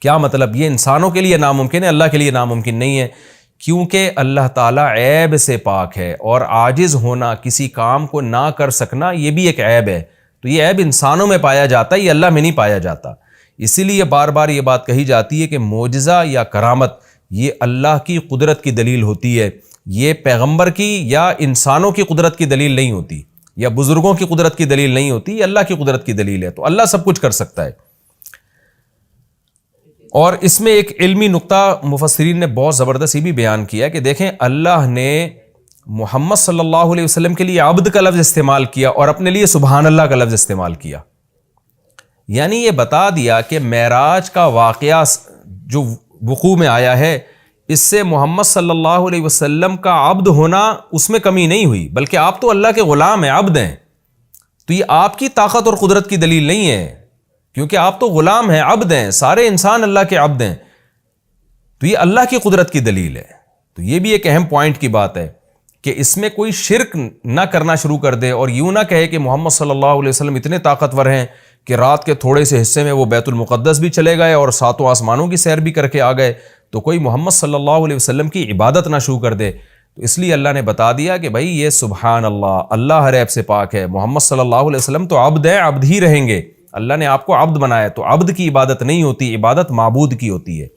Speaker 2: کیا مطلب؟ یہ انسانوں کے لیے ناممکن ہے, اللہ کے لیے ناممکن نہیں ہے, کیونکہ اللہ تعالیٰ عیب سے پاک ہے, اور عاجز ہونا, کسی کام کو نہ کر سکنا یہ بھی ایک عیب ہے. تو یہ عیب انسانوں میں پایا جاتا ہے, یہ اللہ میں نہیں پایا جاتا. اسی لیے بار بار یہ بات کہی جاتی ہے کہ معجزہ یا کرامت یہ اللہ کی قدرت کی دلیل ہوتی ہے, یہ پیغمبر کی یا انسانوں کی قدرت کی دلیل نہیں ہوتی, یا بزرگوں کی قدرت کی دلیل نہیں ہوتی, یہ اللہ کی قدرت کی دلیل ہے. تو اللہ سب کچھ کر سکتا ہے. اور اس میں ایک علمی نقطہ مفسرین نے بہت زبردست بھی بیان کیا کہ دیکھیں اللہ نے محمد صلی اللہ علیہ وسلم کے لیے عبد کا لفظ استعمال کیا اور اپنے لیے سبحان اللہ کا لفظ استعمال کیا. یعنی یہ بتا دیا کہ معراج کا واقعہ جو وقوع میں آیا ہے اس سے محمد صلی اللہ علیہ وسلم کا عبد ہونا اس میں کمی نہیں ہوئی, بلکہ آپ تو اللہ کے غلام ہیں, عبد ہیں. تو یہ آپ کی طاقت اور قدرت کی دلیل نہیں ہے, کیونکہ آپ تو غلام ہیں, عبد ہیں, سارے انسان اللہ کے عبد ہیں. تو یہ اللہ کی قدرت کی دلیل ہے. تو یہ بھی ایک اہم پوائنٹ کی بات ہے کہ اس میں کوئی شرک نہ کرنا شروع کر دے اور یوں نہ کہے کہ محمد صلی اللہ علیہ وسلم اتنے طاقتور ہیں کہ رات کے تھوڑے سے حصے میں وہ بیت المقدس بھی چلے گئے اور ساتوں آسمانوں کی سیر بھی کر کے آ گئے, تو کوئی محمد صلی اللہ علیہ وسلم کی عبادت نہ شروع کر دے. تو اس لیے اللہ نے بتا دیا کہ بھائی یہ سبحان اللہ, اللہ ہر عیب سے پاک ہے, محمد صلی اللہ علیہ وسلم تو عبد ہیں, عبد ہی رہیں گے. اللہ نے آپ کو عبد بنایا, تو عبد کی عبادت نہیں ہوتی, عبادت معبود کی ہوتی ہے.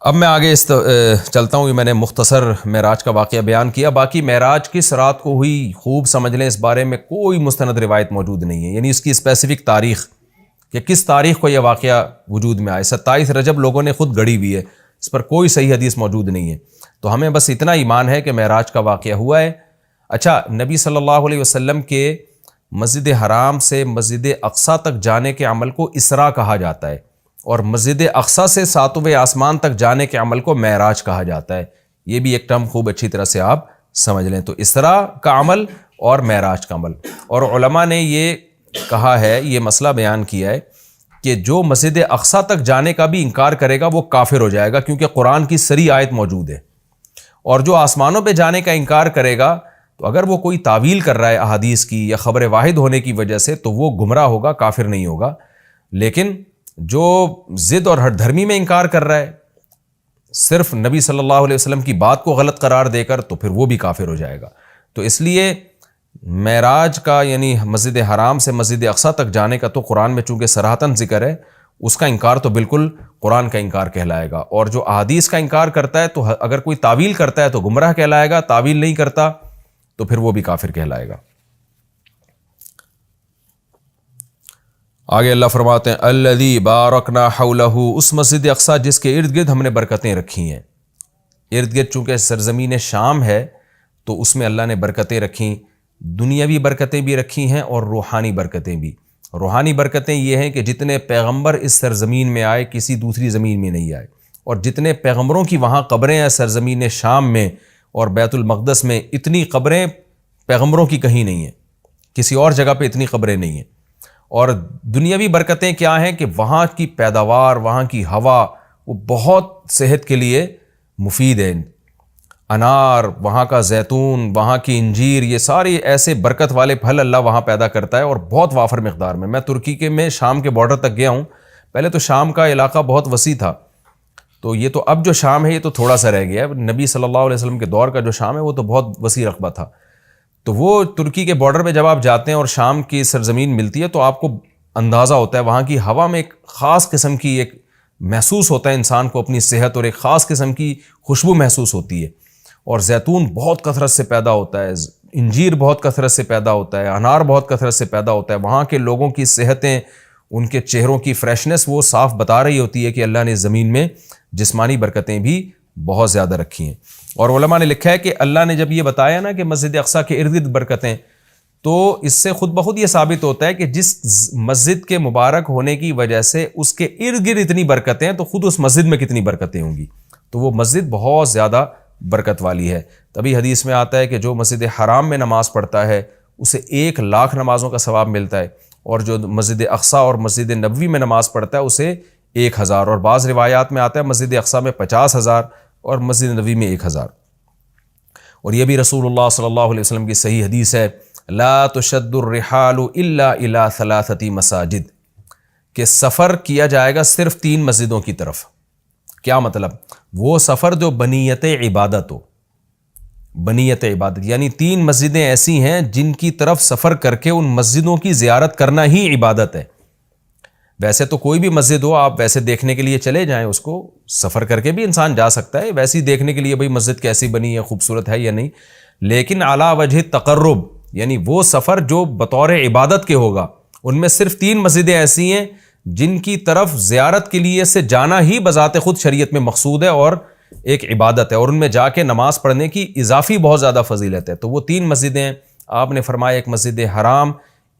Speaker 2: اب میں آگے چلتا ہوں. میں نے مختصر معراج کا واقعہ بیان کیا, باقی معراج کس رات کو ہوئی خوب سمجھ لیں, اس بارے میں کوئی مستند روایت موجود نہیں ہے. یعنی اس کی اسپیسیفک تاریخ کہ کس تاریخ کو یہ واقعہ وجود میں آئے, 27 رجب لوگوں نے خود گڑی ہوئی ہے, اس پر کوئی صحیح حدیث موجود نہیں ہے. تو ہمیں بس اتنا ایمان ہے کہ معراج کا واقعہ ہوا ہے. اچھا, نبی صلی اللہ علیہ وسلم کے مسجد حرام سے مسجد اقصیٰ تک جانے کے عمل کو اسراء کہا جاتا ہے، اور مسجد اقصیٰ سے ساتویں آسمان تک جانے کے عمل کو معراج کہا جاتا ہے۔ یہ بھی ایک ٹرم خوب اچھی طرح سے آپ سمجھ لیں۔ تو اسراء کا عمل اور معراج کا عمل، اور علماء نے یہ کہا ہے، یہ مسئلہ بیان کیا ہے کہ جو مسجد اقصیٰ تک جانے کا بھی انکار کرے گا وہ کافر ہو جائے گا، کیونکہ قرآن کی صریح آیت موجود ہے۔ اور جو آسمانوں پہ جانے کا انکار کرے گا تو اگر وہ کوئی تعویل کر رہا ہے احادیث کی یا خبر واحد ہونے کی وجہ سے تو وہ گمراہ ہوگا، کافر نہیں ہوگا۔ لیکن جو ضد اور ہٹ دھرمی میں انکار کر رہا ہے صرف نبی صلی اللہ علیہ وسلم کی بات کو غلط قرار دے کر، تو پھر وہ بھی کافر ہو جائے گا۔ تو اس لیے معراج کا یعنی مسجد حرام سے مسجد اقصیٰ تک جانے کا تو قرآن میں چونکہ صراحتاً ذکر ہے، اس کا انکار تو بالکل قرآن کا انکار کہلائے گا۔ اور جو احادیث کا انکار کرتا ہے تو اگر کوئی تعویل کرتا ہے تو گمراہ کہلائے گا، تعویل نہیں کرتا تو پھر وہ بھی کافر کہلائے گا۔ آگے اللہ فرماتے ہیں الذی بارکنا حولہ، اس مسجد اقصیٰ جس کے ارد گرد ہم نے برکتیں رکھی ہیں۔ ارد گرد چونکہ سرزمین شام ہے تو اس میں اللہ نے برکتیں رکھیں، دنیاوی برکتیں بھی رکھی ہیں اور روحانی برکتیں بھی۔ روحانی برکتیں یہ ہیں کہ جتنے پیغمبر اس سرزمین میں آئے کسی دوسری زمین میں نہیں آئے، اور جتنے پیغمبروں کی وہاں قبریں ہیں سرزمین شام میں اور بیت المقدس میں، اتنی قبریں پیغمبروں کی کہیں نہیں ہیں، کسی اور جگہ پہ اتنی قبریں نہیں ہیں۔ اور دنیاوی برکتیں کیا ہیں کہ وہاں کی پیداوار، وہاں کی ہوا وہ بہت صحت کے لیے مفید ہے۔ انار، وہاں کا زیتون، وہاں کی انجیر، یہ سارے ایسے برکت والے پھل اللہ وہاں پیدا کرتا ہے، اور بہت وافر مقدار میں۔ میں ترکی کے میں شام کے بارڈر تک گیا ہوں۔ پہلے تو شام کا علاقہ بہت وسیع تھا، تو یہ تو اب جو شام ہے یہ تو تھوڑا سا رہ گیا ہے۔ نبی صلی اللہ علیہ وسلم کے دور کا جو شام ہے وہ تو بہت وسیع رقبہ تھا۔ تو وہ ترکی کے بارڈر پہ جب آپ جاتے ہیں اور شام کی سرزمین ملتی ہے تو آپ کو اندازہ ہوتا ہے وہاں کی ہوا میں ایک خاص قسم کی ایک محسوس ہوتا ہے انسان کو اپنی صحت، اور ایک خاص قسم کی خوشبو محسوس ہوتی ہے۔ اور زیتون بہت کثرت سے پیدا ہوتا ہے، انجیر بہت کثرت سے پیدا ہوتا ہے، انار بہت کثرت سے پیدا ہوتا ہے۔ وہاں کے لوگوں کی صحتیں، ان کے چہروں کی فریشنس وہ صاف بتا رہی ہوتی ہے کہ اللہ نے زمین میں جسمانی برکتیں بھی بہت زیادہ رکھی ہیں۔ اور علماء نے لکھا ہے کہ اللہ نے جب یہ بتایا نا کہ مسجد اقصیٰ کے ارد گرد برکتیں، تو اس سے خود بخود یہ ثابت ہوتا ہے کہ جس مسجد کے مبارک ہونے کی وجہ سے اس کے ارد گرد اتنی برکتیں ہیں تو خود اس مسجد میں کتنی برکتیں ہوں گی۔ تو وہ مسجد بہت زیادہ برکت والی ہے۔ تبھی حدیث میں آتا ہے کہ جو مسجد حرام میں نماز پڑھتا ہے اسے 1,00,000 نمازوں کا ثواب ملتا ہے، اور جو مسجد اقصیٰ اور مسجد نبوی میں نماز پڑھتا ہے اسے 1,000، اور بعض روایات میں آتا ہے مسجد اقصیٰ میں 50,000 اور مسجد نبوی میں 1,000۔ اور یہ بھی رسول اللہ صلی اللہ علیہ وسلم کی صحیح حدیث ہے، لا تشد الرحال الا الى 3 مساجد، کہ سفر کیا جائے گا صرف 3 مسجدوں کی طرف۔ کیا مطلب؟ وہ سفر جو بنیت عبادت ہو، بنیت عبادت یعنی 3 مسجدیں ایسی ہیں جن کی طرف سفر کر کے ان مسجدوں کی زیارت کرنا ہی عبادت ہے۔ ویسے تو کوئی بھی مسجد ہو آپ ویسے دیکھنے کے لیے چلے جائیں، اس کو سفر کر کے بھی انسان جا سکتا ہے ویسے ہی دیکھنے کے لیے، بھئی مسجد کیسی بنی ہے، خوبصورت ہے یا نہیں، لیکن علی وجہ تقرب یعنی وہ سفر جو بطور عبادت کے ہوگا، ان میں صرف 3 مسجدیں ایسی ہیں جن کی طرف زیارت کے لیے سے جانا ہی بذات خود شریعت میں مقصود ہے اور ایک عبادت ہے، اور ان میں جا کے نماز پڑھنے کی اضافی بہت زیادہ فضیلت ہے۔ تو وہ 3 مسجدیں ہیں، آپ نے فرمایا ایک مسجد حرام،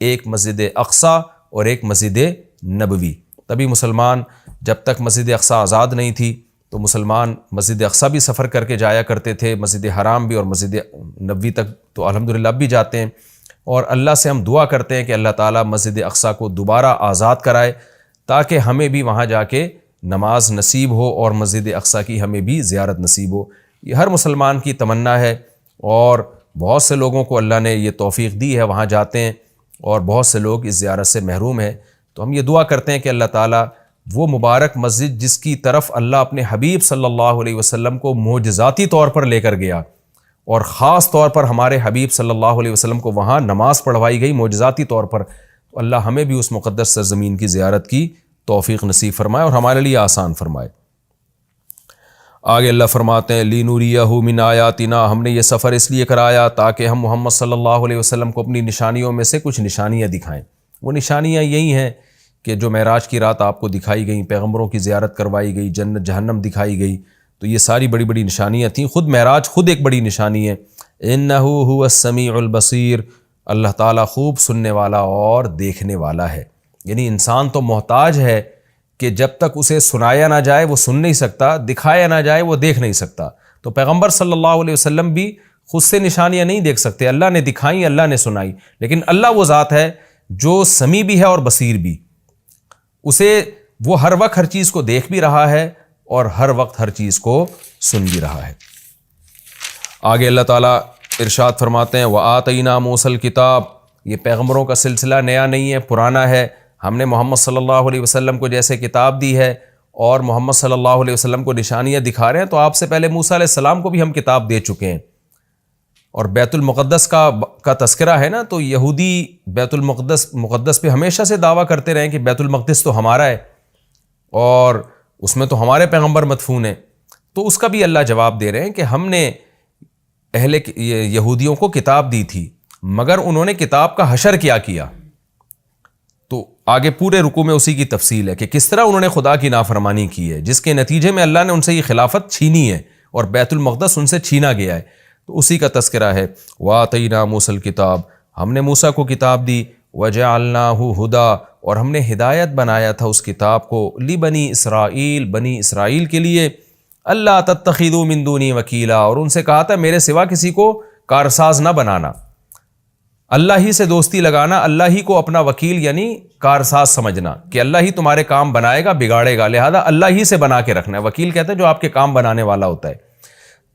Speaker 2: ایک مسجد اقصیٰ اور ایک مسجد نبوی۔ تبھی مسلمان جب تک مسجد اقصیٰ آزاد نہیں تھی تو مسلمان مسجد اقصیٰ بھی سفر کر کے جایا کرتے تھے، مسجد حرام بھی، اور مسجد نبوی تک تو الحمدللہ اب بھی جاتے ہیں۔ اور اللہ سے ہم دعا کرتے ہیں کہ اللہ تعالیٰ مسجد اقصیٰ کو دوبارہ آزاد کرائے تاکہ ہمیں بھی وہاں جا کے نماز نصیب ہو اور مسجد اقصیٰ کی ہمیں بھی زیارت نصیب ہو۔ یہ ہر مسلمان کی تمنا ہے، اور بہت سے لوگوں کو اللہ نے یہ توفیق دی ہے، وہاں جاتے ہیں، اور بہت سے لوگ اس زیارت سے محروم ہیں۔ تو ہم یہ دعا کرتے ہیں کہ اللہ تعالیٰ وہ مبارک مسجد جس کی طرف اللہ اپنے حبیب صلی اللہ علیہ وسلم کو معجزاتی طور پر لے کر گیا، اور خاص طور پر ہمارے حبیب صلی اللہ علیہ وسلم کو وہاں نماز پڑھوائی گئی معجزاتی طور پر، تو اللہ ہمیں بھی اس مقدس سرزمین کی زیارت کی توفیق نصیب فرمائے اور ہمارے لیے آسان فرمائے۔ آگے اللہ فرماتے ہیں لِنُرِيَهُ مِنْ آیاتنا، ہم نے یہ سفر اس لیے کرایا تاکہ ہم محمد صلی اللہ علیہ وسلم کو اپنی نشانیوں میں سے کچھ نشانیاں دکھائیں۔ وہ نشانیاں یہی ہیں کہ جو معراج کی رات آپ کو دکھائی گئیں، پیغمبروں کی زیارت کروائی گئی، جنت جہنم دکھائی گئی، تو یہ ساری بڑی بڑی نشانیاں تھیں۔ خود معراج خود ایک بڑی نشانی ہے۔ إِنَّهُ هُوَ السَّمِيعُ الْبَصِيرُ، اللہ تعالیٰ خوب سننے والا اور دیکھنے والا ہے. یعنی انسان تو محتاج ہے کہ جب تک اسے سنایا نہ جائے وہ سن نہیں سکتا، دکھایا نہ جائے وہ دیکھ نہیں سکتا. تو پیغمبر صلی اللہ علیہ وسلم بھی خود سے نشانیاں نہیں دیکھ سکتے، اللہ نے دکھائیں، اللہ نے سنائی. لیکن اللہ وہ ذات ہے جو سمیع بھی ہے اور بصیر بھی، اسے وہ ہر وقت ہر چیز کو دیکھ بھی رہا ہے اور ہر وقت ہر چیز کو سن بھی رہا ہے. آگے اللہ تعالیٰ ارشاد فرماتے ہیں وَآتَيْنَا مُوسَى الْكِتاب. یہ پیغمبروں کا سلسلہ نیا نہیں ہے، پرانا ہے. ہم نے محمد صلی اللہ علیہ وسلم کو جیسے کتاب دی ہے اور محمد صلی اللہ علیہ وسلم کو نشانیاں دکھا رہے ہیں، تو آپ سے پہلے موسیٰ علیہ السلام کو بھی ہم کتاب دے چکے ہیں. اور بیت المقدس کا تذکرہ ہے نا، تو یہودی بیت المقدس پہ ہمیشہ سے دعویٰ کرتے رہے کہ بیت المقدس تو ہمارا ہے اور اس میں تو ہمارے پیغمبر مدفون ہیں. تو اس کا بھی اللہ جواب دے رہے ہیں کہ ہم نے اہل یہودیوں کو کتاب دی تھی، مگر انہوں نے کتاب کا حشر کیا. تو آگے پورے رکوع میں اسی کی تفصیل ہے کہ کس طرح انہوں نے خدا کی نافرمانی کی ہے، جس کے نتیجے میں اللہ نے ان سے یہ خلافت چھینی ہے اور بیت المقدس ان سے چھینا گیا ہے. تو اسی کا تذکرہ ہے وَآتَيْنَا مُوسَى الْكِتاب. ہم نے موسیٰ کو کتاب دی، وَجَعَلْنَاهُ هُدًى، اور ہم نے ہدایت بنایا تھا اس کتاب کو، لِبَنِي اسرائیل، بنی اسرائیل کے لیے، اللہ تتخذوا من دونی وکیلا، اور ان سے کہا تھا میرے سوا کسی کو کارساز نہ بنانا، اللہ ہی سے دوستی لگانا، اللہ ہی کو اپنا وکیل یعنی کارساز سمجھنا کہ اللہ ہی تمہارے کام بنائے گا بگاڑے گا، لہذا اللہ ہی سے بنا کے رکھنا ہے. وکیل کہتے ہیں جو آپ کے کام بنانے والا ہوتا ہے.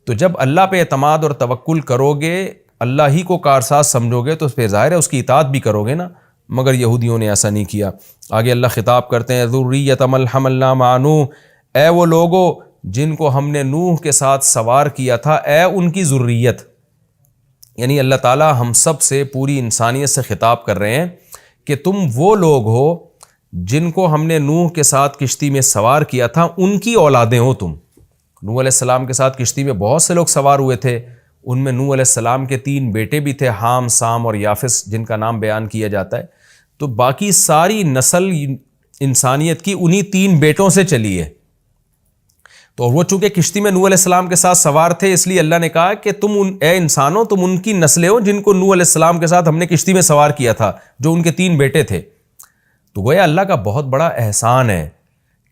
Speaker 2: تو جب اللہ پہ اعتماد اور توکل کرو گے، اللہ ہی کو کارساز سمجھو گے، تو پھر ظاہر ہے اس کی اطاعت بھی کرو گے نا. مگر یہودیوں نے ایسا نہیں کیا. آگے اللہ خطاب کرتے ہیں ذریۃ من حملنا مع نوح، اے وہ لوگو جن کو ہم نے نوح کے ساتھ سوار کیا تھا، اے ان کی ذریت. یعنی اللہ تعالیٰ ہم سب سے، پوری انسانیت سے خطاب کر رہے ہیں کہ تم وہ لوگ ہو جن کو ہم نے نوح کے ساتھ کشتی میں سوار کیا تھا، ان کی اولادیں ہو تم. نوح علیہ السلام کے ساتھ کشتی میں بہت سے لوگ سوار ہوئے تھے. ان میں نوح علیہ السلام کے 3 بیٹے بھی تھے، حام، سام اور یافس، جن کا نام بیان کیا جاتا ہے. تو باقی ساری نسل انسانیت کی انہی 3 بیٹوں سے چلی ہے. تو وہ چونکہ کشتی میں نوح علیہ السلام کے ساتھ سوار تھے، اس لیے اللہ نے کہا کہ تم اے انسانوں، تم ان کی نسلیں ہو جن کو نوح علیہ السلام کے ساتھ ہم نے کشتی میں سوار کیا تھا، جو ان کے 3 بیٹے تھے. تو گویا اللہ کا بہت بڑا احسان ہے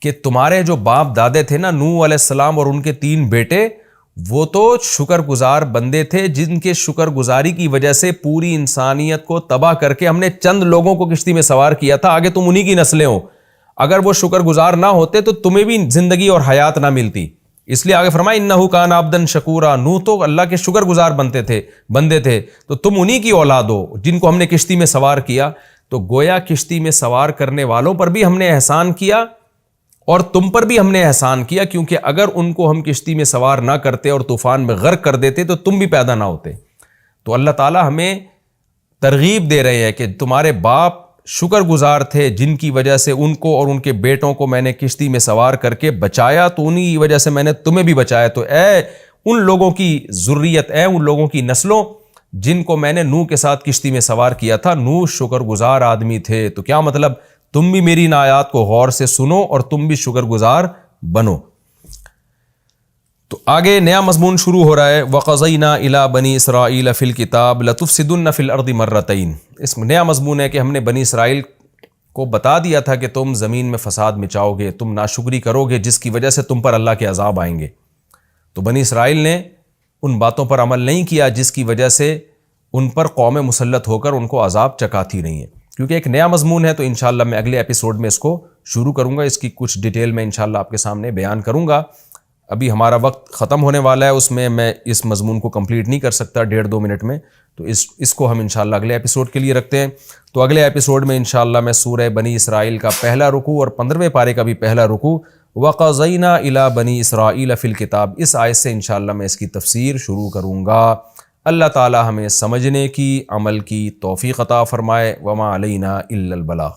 Speaker 2: کہ تمہارے جو باپ دادے تھے نا، نوح علیہ السلام اور ان کے 3 بیٹے، وہ تو شکر گزار بندے تھے جن کے شکر گزاری کی وجہ سے پوری انسانیت کو تباہ کر کے ہم نے چند لوگوں کو کشتی میں سوار کیا تھا. آگے تم انہی کی نسلیں ہو. اگر وہ شکر گزار نہ ہوتے تو تمہیں بھی زندگی اور حیات نہ ملتی. اس لیے آگے فرمایا انہ کان عبدا شکورا، نوح تو اللہ کے شکر گزار بندے تھے. تو تم انہی کی اولاد ہو جن کو ہم نے کشتی میں سوار کیا. تو گویا کشتی میں سوار کرنے والوں پر بھی ہم نے احسان کیا اور تم پر بھی ہم نے احسان کیا، کیونکہ اگر ان کو ہم کشتی میں سوار نہ کرتے اور طوفان میں غرق کر دیتے تو تم بھی پیدا نہ ہوتے. تو اللہ تعالیٰ ہمیں ترغیب دے رہے ہیں کہ تمہارے باپ شکر گزار تھے جن کی وجہ سے ان کو اور ان کے بیٹوں کو میں نے کشتی میں سوار کر کے بچایا، تو انہی کی وجہ سے میں نے تمہیں بھی بچایا. تو اے ان لوگوں کی ذریت، اے ان لوگوں کی نسلوں جن کو میں نے نوح کے ساتھ کشتی میں سوار کیا تھا، نوح شکر گزار آدمی تھے. تو کیا مطلب؟ تم بھی میری ان آیات کو غور سے سنو اور تم بھی شکر گزار بنو. تو آگے نیا مضمون شروع ہو رہا ہے وَقَضَيْنَا إِلَىٰ بَنِي إِسْرَائِيلَ فِي الْكِتَابِ لَتُفْسِدُنَّ فِي الْأَرْضِ مَرَّتَيْنِ. اس نیا مضمون ہے کہ ہم نے بنی اسرائیل کو بتا دیا تھا کہ تم زمین میں فساد مچاؤ گے، تم ناشکری کرو گے، جس کی وجہ سے تم پر اللہ کے عذاب آئیں گے. تو بنی اسرائیل نے ان باتوں پر عمل نہیں کیا جس کی وجہ سے ان پر قوم مسلط ہو کر ان کو عذاب چکاتی رہی ہیں. کیونکہ ایک نیا مضمون ہے تو انشاءاللہ میں اگلے ایپیسوڈ میں اس کو شروع کروں گا، اس کی کچھ ڈیٹیل میں انشاءاللہ آپ کے سامنے بیان کروں گا. ابھی ہمارا وقت ختم ہونے والا ہے، اس میں اس مضمون کو کمپلیٹ نہیں کر سکتا 1.5-2 منٹ میں. تو اس کو ہم انشاءاللہ اگلے ایپیسوڈ کے لیے رکھتے ہیں. تو اگلے ایپیسوڈ میں انشاءاللہ میں سورہ بنی اسرائیل کا پہلا رکوع اور 15ویں پارے کا بھی پہلا رکوع وَقَضَيْنَا إِلَىٰ بَنِي إِسْرَائِيلَ فِي الْكِتَابِ، اس آیت سے انشاءاللہ میں اس کی تفسیر شروع کروں گا. اللہ تعالی ہمیں سمجھنے کی، عمل کی توفیق عطا فرمائے. وما علینا الا البلاغ.